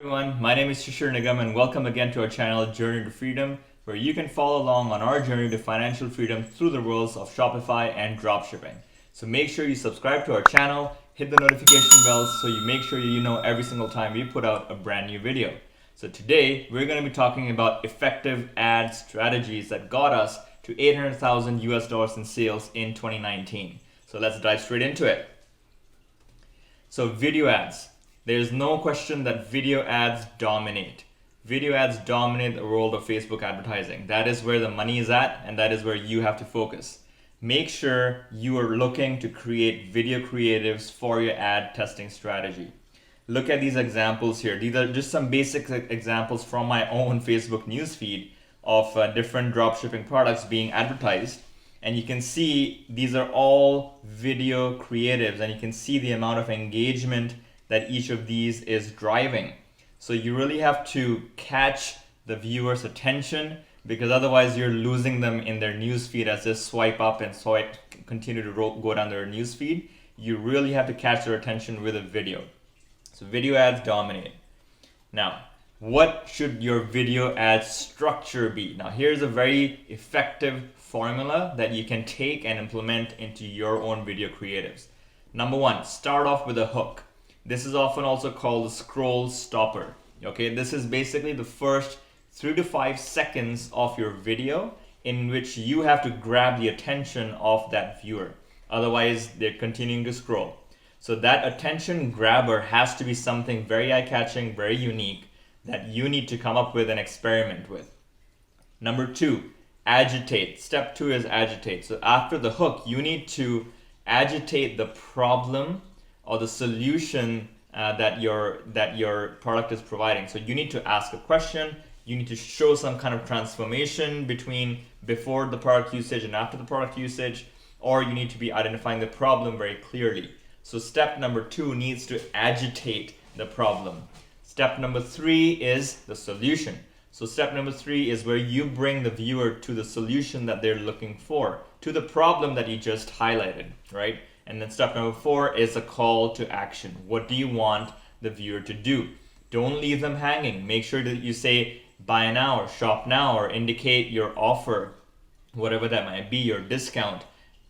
Everyone, my name is Shishir Nigam and welcome again to our channel Journey to Freedom, where you can follow along on our journey to financial freedom through the worlds of Shopify and dropshipping. So make sure you subscribe to our channel, hit the notification bells so you make sure you know every single time we put out a brand new video. So today we're going to be talking about effective ad strategies that got us to 800,000 US dollars in sales in 2019. So let's dive straight into it. So video ads. There's no question that video ads dominate. Video ads dominate the world of Facebook advertising. That is where the money is at, and that is where you have to focus. Make sure you are looking to create video creatives for your ad testing strategy. Look at these examples here. These are just some basic examples from my own Facebook newsfeed of different dropshipping products being advertised. And you can see these are all video creatives, and you can see the amount of engagement that each of these is driving. So you really have to catch the viewer's attention, because otherwise you're losing them in their newsfeed as they swipe up and continue to go down their newsfeed. You really have to catch their attention with a video. So video ads dominate. Now, what should your video ad structure be? Now, here's a very effective formula that you can take and implement into your own video creatives. Number one, start off with a hook. This is often also called the scroll stopper. Okay, this is basically the first 3 to 5 seconds of your video in which you have to grab the attention of that viewer. Otherwise, they're continuing to scroll. So that attention grabber has to be something very eye-catching, very unique, that you need to come up with and experiment with. Number 2, agitate. Step 2 is agitate. So after the hook, you need to agitate the problem or the solution that your product is providing. So you need to ask a question, you need to show some kind of transformation between before the product usage and after the product usage, or you need to be identifying the problem very clearly. So step number 2 needs to agitate the problem. Step number 3 is the solution. So step number 3 is where you bring the viewer to the solution that they're looking for, to the problem that you just highlighted, right? And then step number 4 is a call to action. What do you want the viewer to do? Don't leave them hanging. Make sure that you say buy now or shop now, or indicate your offer, whatever that might be, your discount.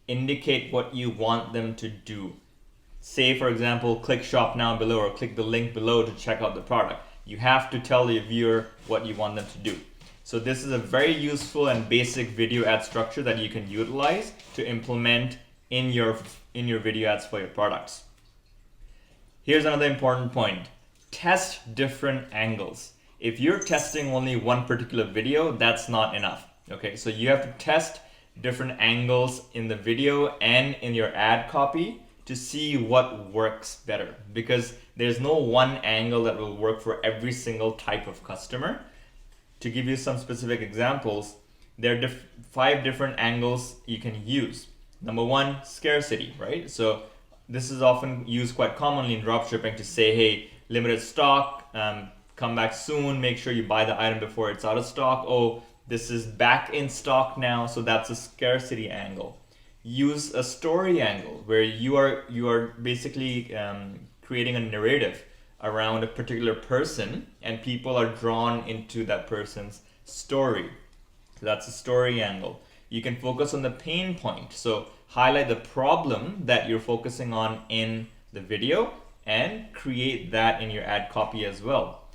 Indicate what you want them to do. Say, for example, click shop now below, or click the link below to check out the product. You have to tell your viewer what you want them to do. So this is a very useful and basic video ad structure that you can utilize to implement in your video ads for your products. Here's another important point. Test different angles. If you're testing only one particular video, that's not enough. Okay, so you have to test different angles in the video and in your ad copy to see what works better, because there's no one angle that will work for every single type of customer. To give you some specific examples, there are 5 different angles you can use. Number 1, scarcity, right? So this is often used quite commonly in dropshipping to say, hey, limited stock, come back soon, make sure you buy the item before it's out of stock. Oh, this is back in stock now, so that's a scarcity angle. Use a story angle where you are basically creating a narrative around a particular person, and people are drawn into that person's story. So that's a story angle. You can focus on the pain point. So highlight the problem that you're focusing on in the video and create that in your ad copy as well.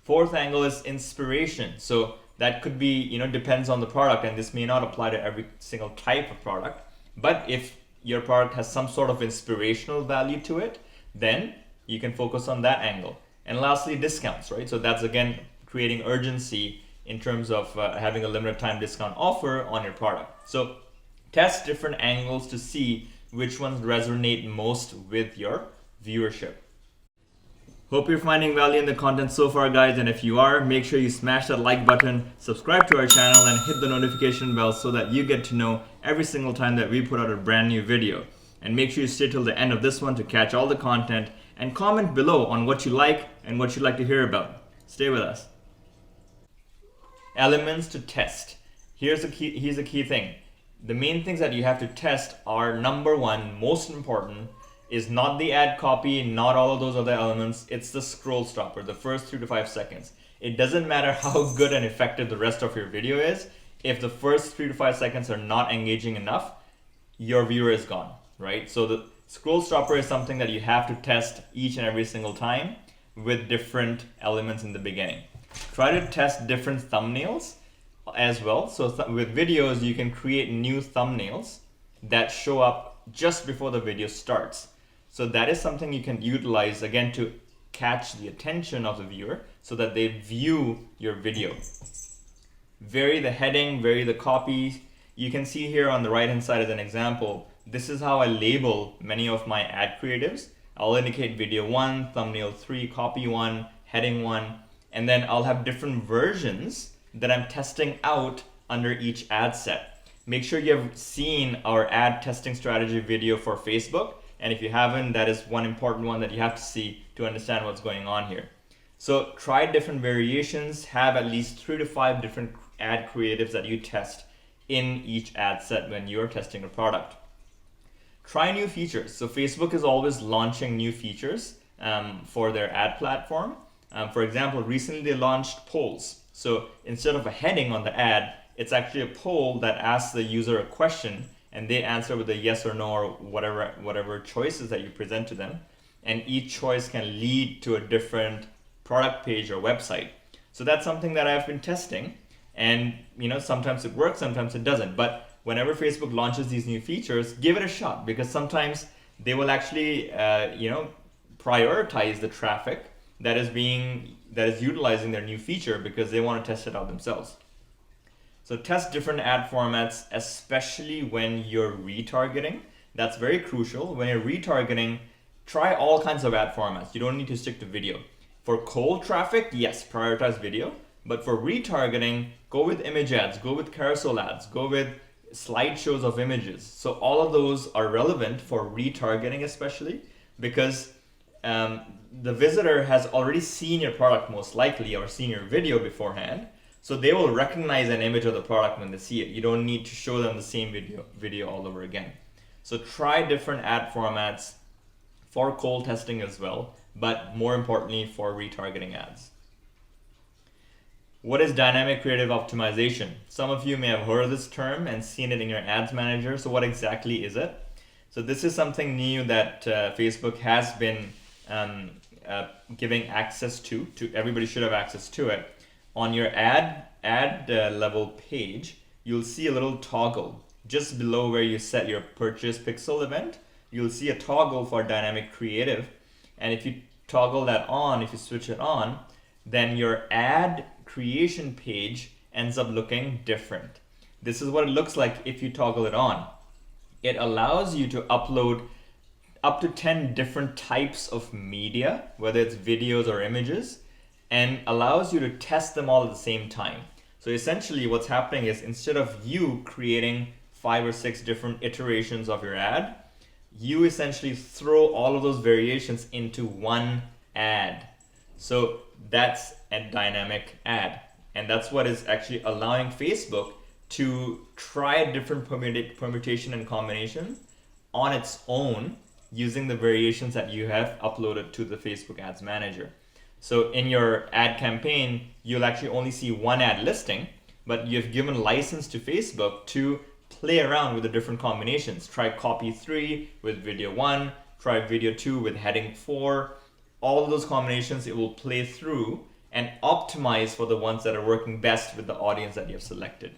4th angle is inspiration. So that could be, depends on the product, and this may not apply to every single type of product. But if your product has some sort of inspirational value to it, then you can focus on that angle. And lastly, discounts, right? So that's again creating urgency in terms of having a limited time discount offer on your product. So test different angles to see which ones resonate most with your viewership. Hope you're finding value in the content so far, guys, and if you are, make sure you smash that like button, subscribe to our channel, and hit the notification bell so that you get to know every single time that we put out a brand new video. And make sure you stay till the end of this one to catch all the content, and comment below on what you like and what you'd like to hear about. Stay with us. Elements to test. Here's a key thing. The main things that you have to test are, number 1, most important, is not the ad copy, not all of those other elements. It's the scroll stopper, the first 3 to 5 seconds. It doesn't matter how good and effective the rest of your video is. If the first 3 to 5 seconds are not engaging enough, your viewer is gone, right? So the scroll stopper is something that you have to test each and every single time with different elements in the beginning. Try to test different thumbnails as well. So with videos, you can create new thumbnails that show up just before the video starts. So that is something you can utilize again to catch the attention of the viewer so that they view your video. Vary the heading, vary the copy. You can see here on the right hand side as an example, this is how I label many of my ad creatives. I'll indicate video 1, thumbnail 3, copy 1, heading 1, and then I'll have different versions that I'm testing out under each ad set. Make sure you have seen our ad testing strategy video for Facebook, and if you haven't, that is one important one that you have to see to understand what's going on here. So try different variations, have at least 3 to 5 different ad creatives that you test in each ad set when you're testing a product. Try new features. So Facebook is always launching new features for their ad platform. For example, recently they launched polls. So instead of a heading on the ad, it's actually a poll that asks the user a question and they answer with a yes or no or whatever choices that you present to them. And each choice can lead to a different product page or website. So that's something that I've been testing. And sometimes it works, sometimes it doesn't. But whenever Facebook launches these new features, give it a shot, because sometimes they will actually prioritize the traffic that is utilizing their new feature because they want to test it out themselves. So test different ad formats, especially when you're retargeting. That's very crucial. When you're retargeting, try all kinds of ad formats. You don't need to stick to video. For cold traffic, yes, prioritize video. But for retargeting, go with image ads, go with carousel ads, go with slideshows of images. So all of those are relevant for retargeting, especially because the visitor has already seen your product most likely or seen your video beforehand. So they will recognize an image of the product when they see it. You don't need to show them the same video all over again. So try different ad formats for cold testing as well, but more importantly for retargeting ads. What is dynamic creative optimization? Some of you may have heard of this term and seen it in your ads manager. So what exactly is it? So this is something new that Facebook has been giving access to. Everybody should have access to it. On your ad level page, you'll see a little toggle just below where you set your purchase pixel event. You'll see a toggle for dynamic creative. And if you toggle that on, if you switch it on, then your ad creation page ends up looking different. This is what it looks like if you toggle it on. It allows you to upload up to 10 different types of media, whether it's videos or images, and allows you to test them all at the same time. So essentially what's happening is instead of you creating 5 or 6 different iterations of your ad, you essentially throw all of those variations into one ad. So that's a dynamic ad. And that's what is actually allowing Facebook to try different permutation and combination on its own using the variations that you have uploaded to the Facebook Ads Manager. So in your ad campaign, you'll actually only see one ad listing, but you've given license to Facebook to play around with the different combinations. Try copy 3 with video 1, try video 2 with heading 4. All of those combinations it will play through and optimize for the ones that are working best with the audience that you have selected.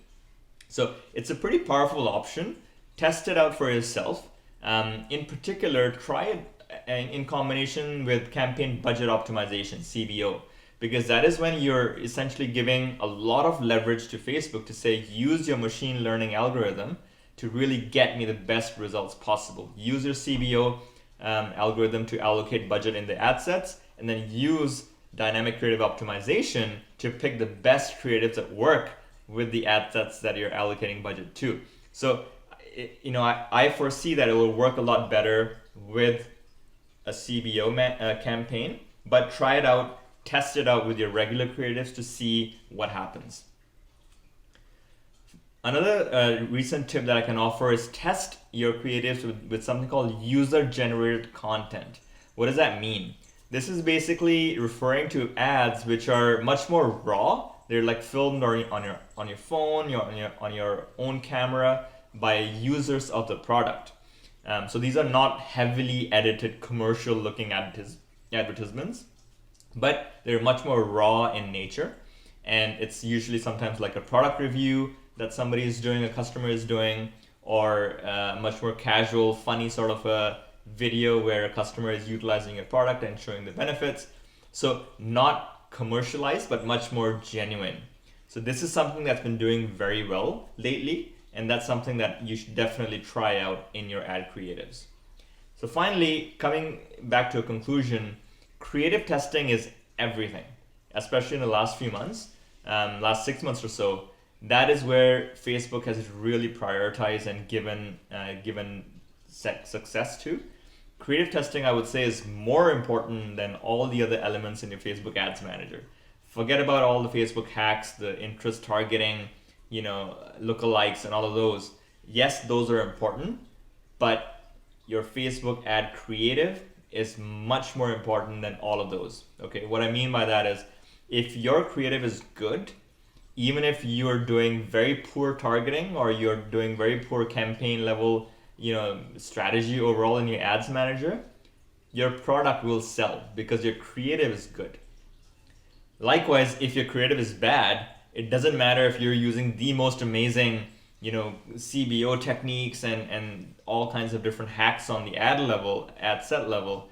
So it's a pretty powerful option. Test it out for yourself. In particular, try it in combination with campaign budget optimization, CBO, because that is when you're essentially giving a lot of leverage to Facebook to say, use your machine learning algorithm to really get me the best results possible. Use your CBO algorithm to allocate budget in the ad sets, and then use dynamic creative optimization to pick the best creatives that work with the ad sets that you're allocating budget to. So, I foresee that it will work a lot better with a CBO campaign, but try it out, test it out with your regular creatives to see what happens. Another recent tip that I can offer is test your creatives with something called user-generated content. What does that mean? This is basically referring to ads which are much more raw. They're like filmed on your phone, on your own camera by users of the product. So these are not heavily edited commercial-looking advertisements, but they're much more raw in nature. And it's usually sometimes like a product review that somebody is doing, a customer is doing, or much more casual, funny sort of a video where a customer is utilizing your product and showing the benefits. So not commercialized, but much more genuine. So this is something that's been doing very well lately, and that's something that you should definitely try out in your ad creatives. So finally, coming back to a conclusion, creative testing is everything, especially in the last few months, last 6 months or so. That is where Facebook has really prioritized and given success to. Creative testing, I would say, is more important than all the other elements in your Facebook Ads Manager. Forget about all the Facebook hacks, the interest targeting, lookalikes and all of those. Yes, those are important, but your Facebook ad creative is much more important than all of those. Okay, what I mean by that is if your creative is good, even if you're doing very poor targeting or you're doing very poor campaign level strategy overall in your ads manager, your product will sell because your creative is good. Likewise, if your creative is bad, it doesn't matter if you're using the most amazing CBO techniques and all kinds of different hacks on the ad set level.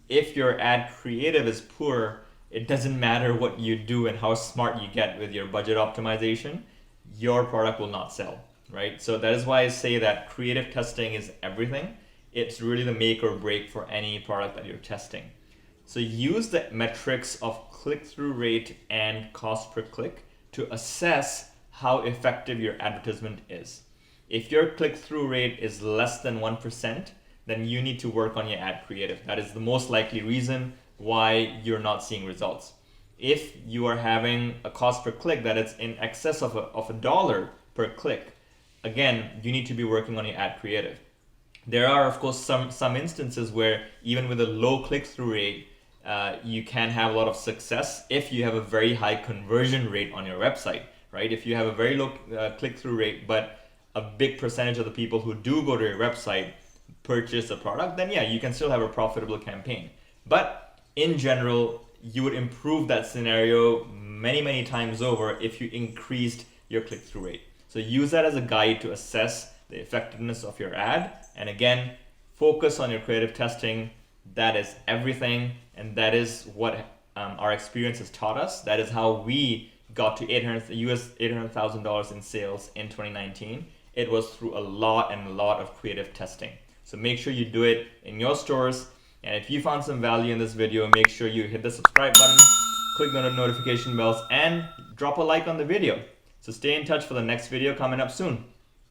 If your ad creative is poor, it doesn't matter what you do and how smart you get with your budget optimization, your product will not sell, right? So that is why I say that creative testing is everything. It's really the make or break for any product that you're testing. So use the metrics of click-through rate and cost per click to assess how effective your advertisement is. If your click-through rate is less than 1%, then you need to work on your ad creative. That is the most likely reason why you're not seeing results. If you are having a cost per click that is in excess of a dollar per click, again, you need to be working on your ad creative. There are, of course, some instances where even with a low click-through rate, you can have a lot of success if you have a very high conversion rate on your website, right? If you have a very low click-through rate, but a big percentage of the people who do go to your website purchase a product, then yeah, you can still have a profitable campaign. But in general, you would improve that scenario many, many times over if you increased your click-through rate. So use that as a guide to assess the effectiveness of your ad. And again, focus on your creative testing. That is everything. And that is what our experience has taught us. That is how we got to $800,000 in sales in 2019. It was through a lot of creative testing. So make sure you do it in your stores. And if you found some value in this video, make sure you hit the subscribe button, click the notification bells, and drop a like on the video. So stay in touch for the next video coming up soon.